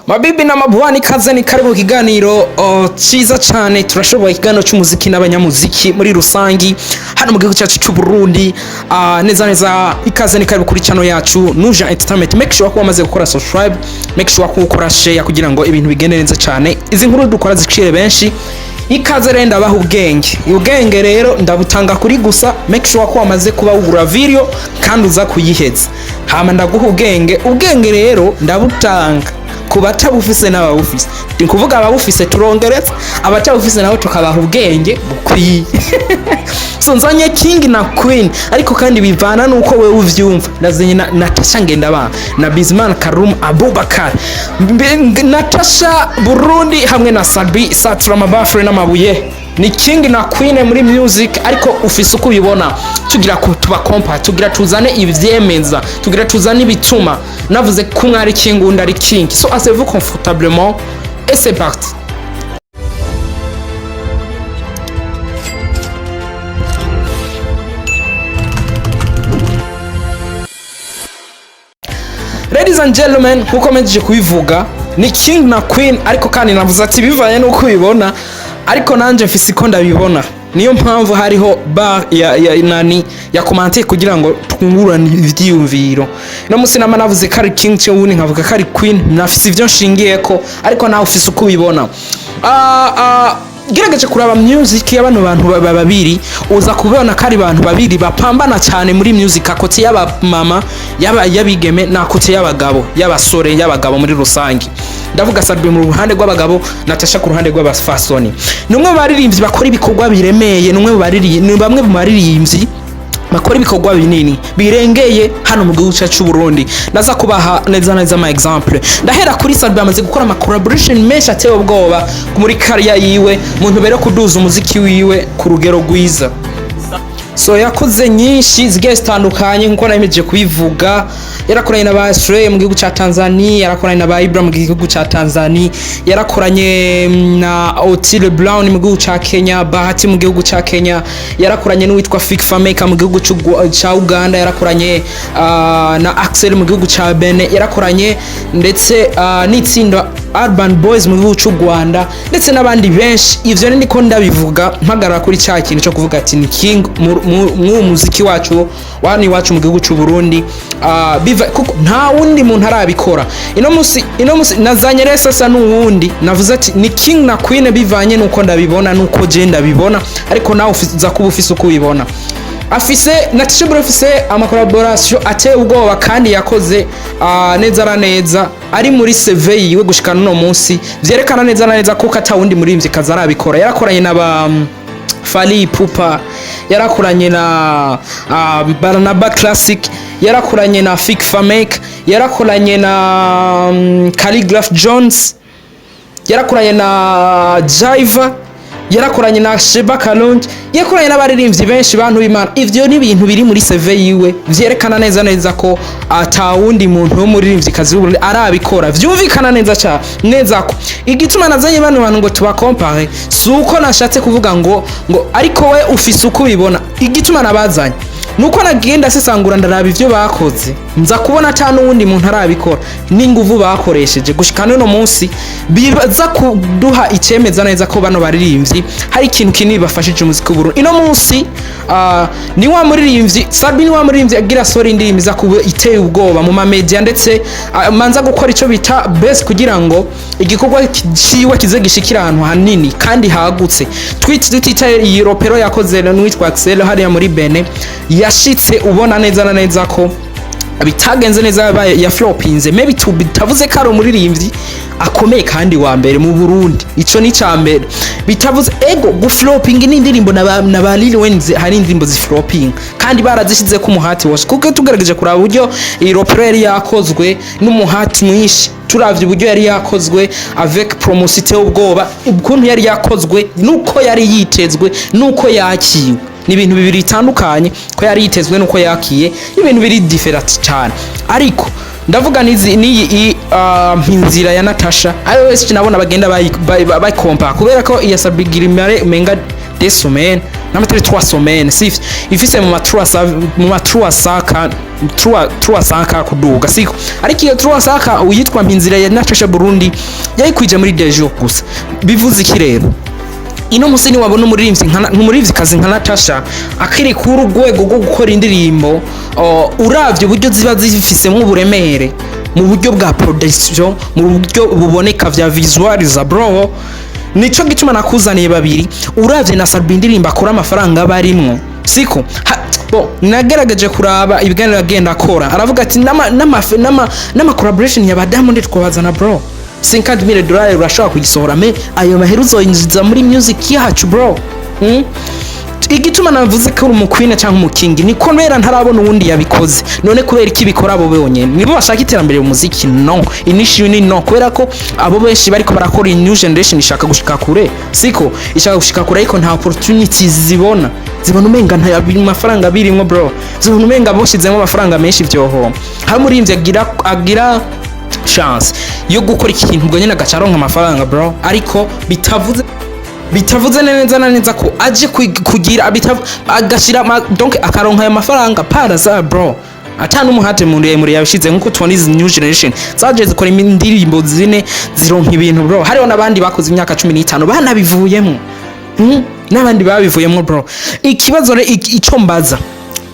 Mabibi na mabuhani kaze ni karibu kiganiro ciza cyane turashoboye ikiganiro cy'umuziki n'abanyamuziki muri rusangi hano mu gihugu cyacu cy'u Burundi. Neza ikaze ni karibu kuri channel yacu Nuja Entertainment. Make sure ko wamaze gukora subscribe, make sure ko ukora share kugira ngo ibintu bigende neza cyane. Izi nkuru dukora zicire benshi. Ikaze renda baho ubwenge rero ndabutanga kuri gusa. Make sure ko wamaze kuba ugura video kandi uza kuyiheza. Hama ndaguha ubwenge rero ndabutanga kubatabufise n'ababufise. Ndi kuvuga ababufise turongeretse, abatabufise nabo tukabaha ubwenge bukwiye. So nzanye king na queen ariko kandi bivana nuko wewe uvyumva. Nazenye Natasha Ngendabana na Bizman Karum Abubakar, Natasha Burundi hamwe na Sabi Satra Mabafre n'amabuye. Ni king na queen muri music ariko ufise uko ubibona. Tugira kutuba kompa, tugira tuzane ivyemeza, tugira tuzane ibituma. Navuze ko mwari king undi ari king. So asseyez-vous confortablement et c'est parti. Ladies and gentlemen, nkuko mejeje kubivuga ni king na queen ariko kandi navuze ati bivanye nuko ubibona ariko nanje mfise iko ndabibona. Niyo mpamvu hariho bar ya commenter kugira ngo twungurane ivyiyumviro. No musi nama navuze kari king cyo ubundi nkavuga kari queen, nafise ivyo nshingiyeko ariko nawe ufise uko ubibona. Gerageje kuraba music y'abantu babiri uza kubona kari abantu babiri bapambana cyane muri music akote y'aba mama y'abigeme na akote y'abagabo y'abasore y'abagabo muri rusangi. Ndavuga Sabi mu ruhande rw'abagabo, Natasha ku ruhande rw'abafasoni. Numwe baririmbyi bakora ibikorwa biremeye, numwe bamwe mu baririmbyi bakora ibikorwa binini birengeye hano mu gihugu cyacu Burundi. Naza kubaha neza ama example. Ndahera kuri Sabi amaze gukora ama collaboration menshi ateye ubwoba muri career yiwe, muntu bero kuduza umuziki wiwe ku rugero rwiza. So yakoze nyinshi zigiye zitandukanye nkuko nameje kubivuga. Yarakoranye na ba Stray mu gihugu cya Tanzania, yarakoranye na ba Ibra mu gihugu cya Tanzania, yarakoranye na Otile Brown mu gihugu cya Kenya, Bahati mu gihugu cya Kenya, yarakoranye n'uwitwa Fikfa Maker mu gihugu cya Uganda, yarakoranye na Axel mu gihugu cya Benin, yarakoranye ndetse n'itsinda Urban Boys mu gihugu cy'u Rwanda ndetse n'abandi benshi. Ivyo niko ndabivuga mpagarara kuri cya kintu cyo kuvuga ati ni king mu muziki wacu wani wacu mu gihugu cy'u Burundi. Biva kuko nta wundi muntu arabikora. Ino musi nazanye rero sasa n'uwundi navuze ati ni king na queen bivanye nuko ndabibona nuko je ndabibona ariko nawe ufiza kuba ufise uko ubibona. Afise Natasha Burundi afise ama collaboration ateye ubwoba kandi yakoze neza ari muri CV yiwe gushikana no munsi vyerekana neza ko katawundi muri imvye kaza arabikora. Yarakoranye na Fally Ipupa, yarakoranye na Barnaba Classic, yarakoranye na Fikfa Maker, yarakoranye na Calligraph Jones, yarakoranye na Jaiva, yarakoranye na Sheba Kalonji, yakoranye n'abaririmbyi benshi bantu b'Imana. Ivyo ni ibintu biri muri CV yiwe vyerekana neza ko atawundi muntu wo muri rimvyikazi w'Uburundi arabikora. Vyumvikana neza ko igituma nazanye bantu ngo tuba compare suko nashatse kuvuga ngo ariko we ufise uko ubibona. Igituma nabazanye nuko nagenda sesangura ndaraba ivyo bakoze nza kubona atanu wundi muntu arabikora n'inguvu bakoresheje gushikana no munsi biza kuduha icemeza neza ko bano baririmbyi hari ikintu kinini bafashije umuziki w'Uburundi. Ino munsi ni wa muririmbyi Sabi, ni wa muririmbyi agira sori indirimbo za kuba iteye ubwoba mu ma media ndetse manza gukora ico bita best kugira ngo igikorwa ciwe kize gishikira ahantu hanini kandi hagutse. Twita Europero yakoze n'uwitwa Axel hariya muri Benin, yashitse ubona neza ko bitagenze neza ya flopinze. Maybe bitavuze ko ari umuririmbyi akomeye kandi wa mbere mu Burundi, ico ni cyambere. Bitavuze ego gufloping ni indirimbo na ba Lil Wayne hari indirimbo zifloping kandi barazishize ku muhati wose kuko tugerageje kuraba uburyo Europero yari yakozwe n'umuhati mwinshi. Turavye uburyo yari yakozwe avec promosité ubwoba, ukuntu yari yakozwe nuko yari yitezwe nuko yakiwe ni ibintu bibiri bitandukanye. Ko yari yitezwe nuko yakiye ibintu biri different cyane. Ariko ndavuga ni mpinzira ya Natasha ayo wese nabona bagenda bayikompa kubera ko iya Sabi Girimare menga desumen n'amatari 3 semaines sif ifise mu ma 3 saka 3 saka kuduga siko ariko iyo 3 saka uyitwa mpinzira ya Natasha Burundi yayikwije muri dejo gusa bivuze iki rero ino musini wabona umuririmbyi kazi nka Natasha akiri ku rugwego rwo gukora indirimbo uravye uburyo ziba zifisemo uburemere mu buryo bwa production mu buryo buboneka vya visualiza bro nico gituma nakuzaniye babiri uravye na Salbi indirimbo akora amafaranga barimwo siko nagerageje kuraba ibiganiro agenda akora aravuga ati nama collaboration ya Diamond twabazana bro $50,000 urashaka kugisohora me ayo maheruzo yinjiza muri music yacu bro igituma navuze ko uri umukwina cyangwa umukingi niko nera ntarabona uwundi yabikoze none kubera iki bikora abo bonyene nibo bashaka iterambere mu muziki no initially ni no kubera ko abo benshi bariko barakora new generation ishaka gushika kure siko ishaka gushika kure ariko nta opportunities zibona umenga nta mafaranga birimwo bro zibona umenga boshizemo amafaranga menshi byoho ha murimvye agira chance yo gukora ikintu ubwo nyene agacaronka amafaranga bro ariko bitavuze neza ko aje kugira agashira donc akaronka ayo mafaranga paraza bro atanu umuhate muri yabishize nkuko tubona izi new generation zaje zikora indirimbo zine zironka ibintu bro hariho nabandi bakoze imyaka 15 banabivuyemo n'abandi babivuyemo bro ikibazo ico mbaza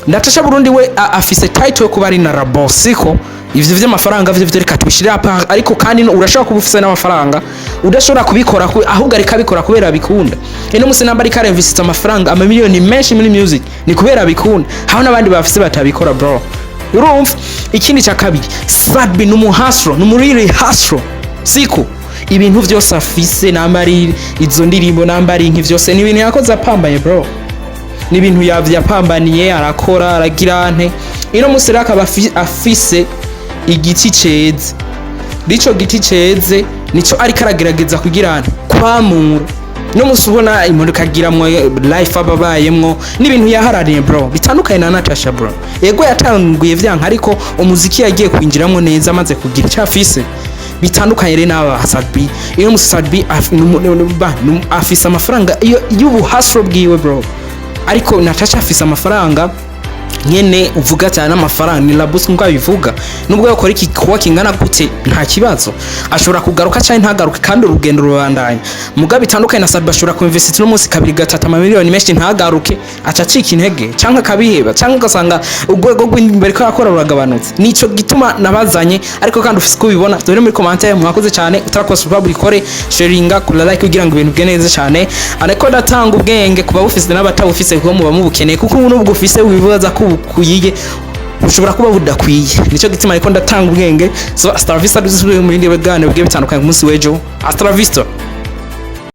Natasha Burundi we afise title yo kuba ari na rabosiko ivyo vy'amafaranga vyo reka tubishire apa ariko kandi urashaka kubufisa n'amafaranga udashobora kubikora ahubwo areka bikora kubera bikunda eno musi namba ari kare invest amafaranga amamiliyoni menshi muri music ni kubera bikunda haho nabandi bafise batabikora bro urumva ikindi cya kabiri Salbi n'umuhasro n'umuriri hasro siko ibintu vyose afise nambari izo ndirimbo nambari nk'ivyose ni ibintu yakoze apambaye bro ni ibintu yapambaniye arakora aragirante ino musi akaba afise igiti ceze rico giti ceze nico ari karagerageza kugirana kwamura no musubona imodoka giramwe life ababayemwo n'ibintu yaharaniye bro bitandukanye na Natasha bro yego yatanguye vyanka ariko umuziki yagiye kwinjiramo neza maze kugira cyafise bitandukanye rero n'aba Salbi iyo Salbi afise amafaranga y'ubu hustle bwiwe bro ariko Natasha afise amafaranga nyene uvuga cyane amafaranga ni labus ngo abivuga nubwo yakora iki kuwa kingana gute nta kibazo ashobora kugaruka cyane ntagaruke kandi urugendo rubandanye mugabe bitandukanye na Salbi ashobora kuinvest no munsi 2-3 miliyoni menshi ntagaruke acacika intege cyangwa kabiheba cyangwa ugasanga urwego rw'imbere ko yakora ruragabanutse nico gituma nabazanye ariko kandi ufise kubibona dore muri commentaire mwakoze cyane utarakosa public kore sharinga kula like kugira ngo ibintu byeneze cyane ariko datanga ubwenge kuba bufise n'abatawufise kuko muba mubukeneye kuko nubwo ufise wibaza ko kuyiye ushobora kuba budakwiye nico gituma ariko ndatanga ubwenge so Astra Vista duzwe muri ndebe bwane bwe bitandukanye ku munsi w'ejo Astra Vista